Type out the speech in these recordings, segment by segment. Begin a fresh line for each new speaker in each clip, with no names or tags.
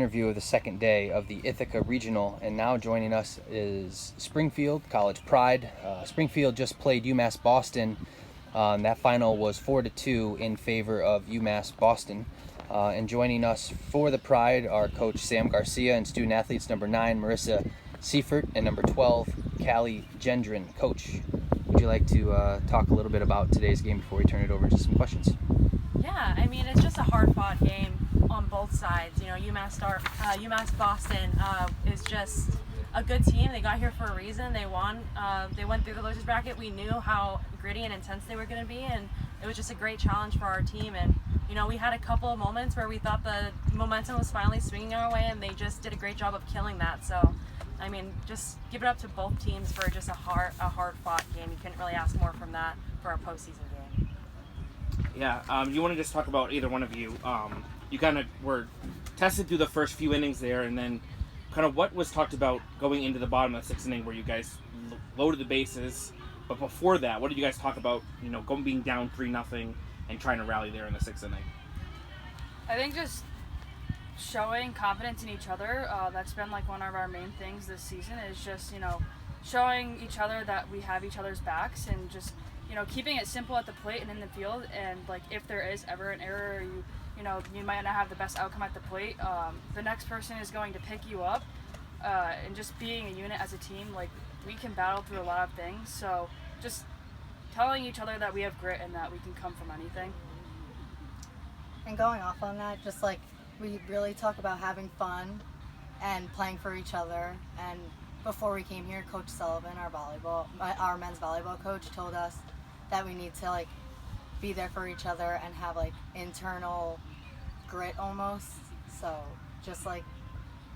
Interview of the second day of the Ithaca Regional, and now joining us is Springfield College Pride. Springfield just played UMass Boston. That final was 4-2 in favor of UMass Boston. And joining us for the Pride are Coach Sam Garcia and student athletes number 9, Marissa Seifert, and number 12, Callie Gendron. Coach, would you like to talk a little bit about today's game before we turn it over to some questions?
Yeah, I mean, it's just a hard-fought game on both sides. You know, UMass Boston is just a good team. They got here for a reason. They won. They went through the losers bracket. We knew how gritty and intense they were going to be, and it was just a great challenge for our team. And you know, we had a couple of moments where we thought the momentum was finally swinging our way, and they just did a great job of killing that. So, I mean, just give it up to both teams for just a hard-fought game. You couldn't really ask more from that for our postseason game.
Yeah, you want to just talk about either one of you. You kind of were tested through the first few innings there, and then kind of what was talked about going into the bottom of the sixth inning where you guys loaded the bases. But before that, what did you guys talk about, you know, being down 3-0 and trying to rally there in the sixth inning?
I think just showing confidence in each other. That's been like one of our main things this season is just, you know, showing each other that we have each other's backs and just, you know, keeping it simple at the plate and in the field. And like if there is ever an error, you know, you might not have the best outcome at the plate. The next person is going to pick you up, and just being a unit as a team, like we can battle through a lot of things. So just telling each other that we have grit and that we can come from anything.
And going off on that, just like we really talk about having fun and playing for each other. And before we came here, Coach Sullivan, our men's volleyball coach, told us that we need to like be there for each other and have like internal grit almost. So just like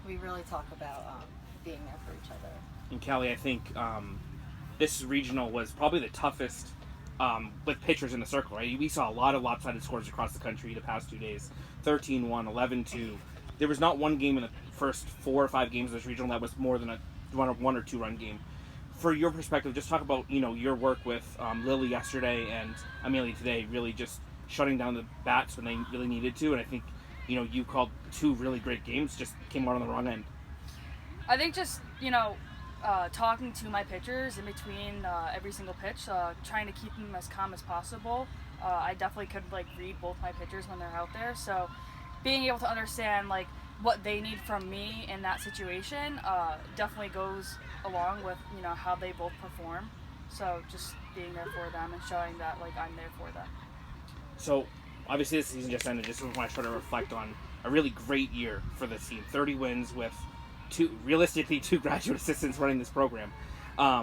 we really talk about being there for each other.
And Callie, I think this regional was probably the toughest with pitchers in the circle, right? We saw a lot of lopsided scores across the country the past 2 days. 13-1, 11-2. There was not one game in the first 4 or 5 games of this regional that was more than a 1 or 2 run game. For your perspective, just talk about, you know, your work with Lily yesterday and Amelia today, really just shutting down the bats when they really needed to. And I think, you know, you called 2 really great games, just came out on the wrong end.
I think just, you know, talking to my pitchers in between every single pitch, trying to keep them as calm as possible. I definitely could like read both my pitchers when they're out there. So being able to understand like what they need from me in that situation definitely goes along with, you know, how they both perform. So just being there for them and showing that like I'm there for them.
So obviously this season just ended. Just want to try to reflect on a really great year for this team. 30 wins with realistically two graduate assistants running this program.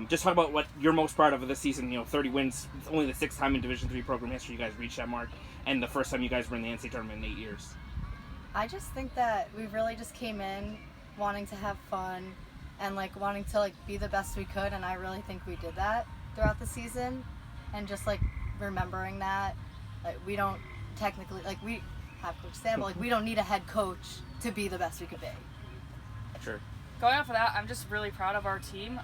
Just talk about what you're most proud of this season. You know, 30 wins. It's only the 6th time in Division III program history you guys reached that mark, and the first time you guys were in the NCAA tournament in 8 years.
I just think that we really just came in wanting to have fun and like wanting to like be the best we could, and I really think we did that throughout the season. And just like remembering that, like we don't technically like we have Coach Sam, but like we don't need a head coach to be the best we could be.
Sure.
Going off of that, I'm just really proud of our team.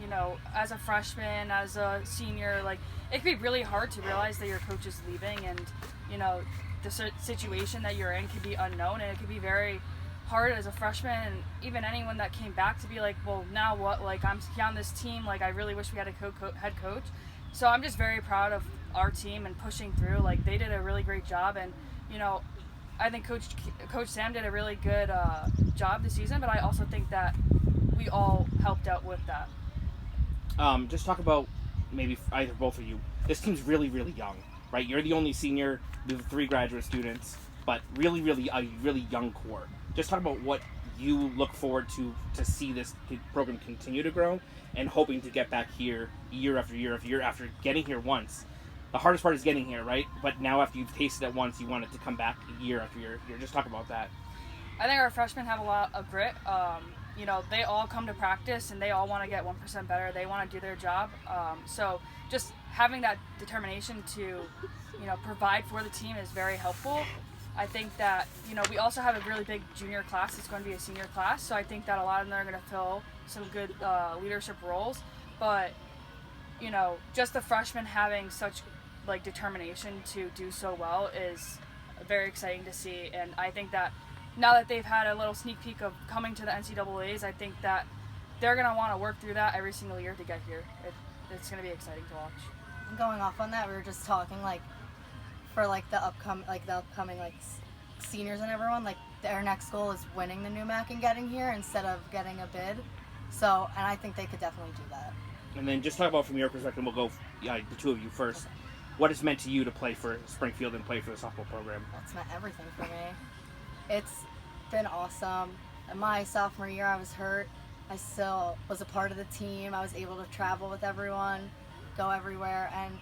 You know, as a freshman, as a senior, like it can be really hard to realize that your coach is leaving, and you know the situation that you're in can be unknown, and it can be very hard as a freshman and even anyone that came back to be like, well, now what? Like I'm on this team. Like I really wish we had a head coach. So I'm just very proud of our team and pushing through. Like they did a really great job, and you know, I think Coach Sam did a really good job this season, but I also think that we all helped out with that.
Just talk about maybe either both of you. This team's really, really young, right? You're the only senior. We have 3 graduate students, but really, really a really young core. Just talk about what you look forward to see this program continue to grow and hoping to get back here year after year after year after getting here once. The hardest part is getting here, right? But now after you've tasted it once, you want it to come back year after year. Just talk about that.
I think our freshmen have a lot of grit. You know, they all come to practice and they all want to get 1% better. They want to do their job. So just having that determination to, you know, provide for the team is very helpful. I think that, you know, we also have a really big junior class. It's going to be a senior class. So I think that a lot of them are going to fill some good leadership roles. But, you know, just the freshmen having such like determination to do so well is very exciting to see, and I think that now that they've had a little sneak peek of coming to the NCAAs, I think that they're going to want to work through that every single year to get here. It's going to be exciting to watch.
And going off on that, we were just talking like for like the upcoming seniors and everyone, like their next goal is winning the NUMAC and getting here instead of getting a bid. So, and I think they could definitely do that.
And then just talk about from your perspective, we'll go the two of you first.
Okay.
What it's meant to you to play for Springfield and play for the softball program?
That's meant everything for me. It's been awesome. In my sophomore year, I was hurt. I still was a part of the team. I was able to travel with everyone, go everywhere, and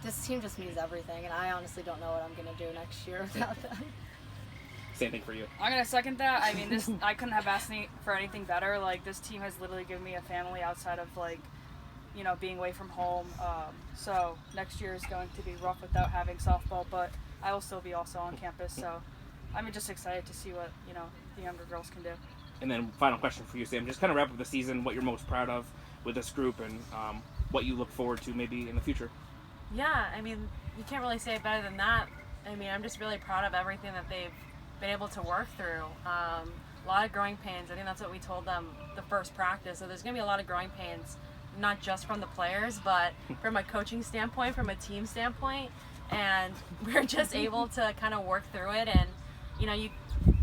this team just means everything, and I honestly don't know what I'm going to do next year without them.
Same thing for you.
I'm going to second that. I mean, I couldn't have asked for anything better. Like, this team has literally given me a family outside of, like, you know, being away from home. So next year is going to be rough without having softball, but I will still be also on campus. So I'm just excited to see what, you know, the younger girls can do.
And then final question for you, Sam. Just kind of wrap up the season, what you're most proud of with this group, and what you look forward to maybe in the future.
Yeah, I mean, you can't really say it better than that. I mean, I'm just really proud of everything that they've been able to work through. A lot of growing pains. I think that's what we told them the first practice. So there's going to be a lot of growing pains, not just from the players, but from a coaching standpoint, from a team standpoint. And we're just able to kind of work through it. And, you know,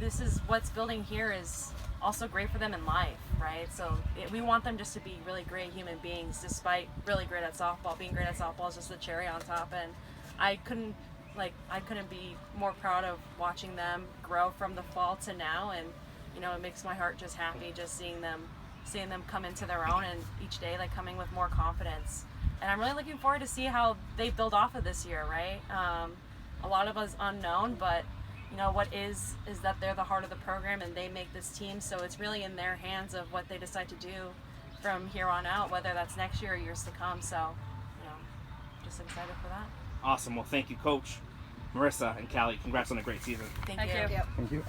this is what's building here is also great for them in life, right? So we want them just to be really great human beings, despite really great at softball. Being great at softball is just the cherry on top, and I couldn't be more proud of watching them grow from the fall to now. And you know, it makes my heart just happy just seeing them come into their own, and each day like coming with more confidence. And I'm really looking forward to see how they build off of this year, right? A lot of us unknown, but you know, what is that they're the heart of the program and they make this team, so it's really in their hands of what they decide to do from here on out, whether that's next year or years to come. So, you know, just excited for that.
Awesome. Well, thank you, Coach, Marissa, and Callie. Congrats on a great season.
Thank
Thank
you.
you.
Yep.
Thank you.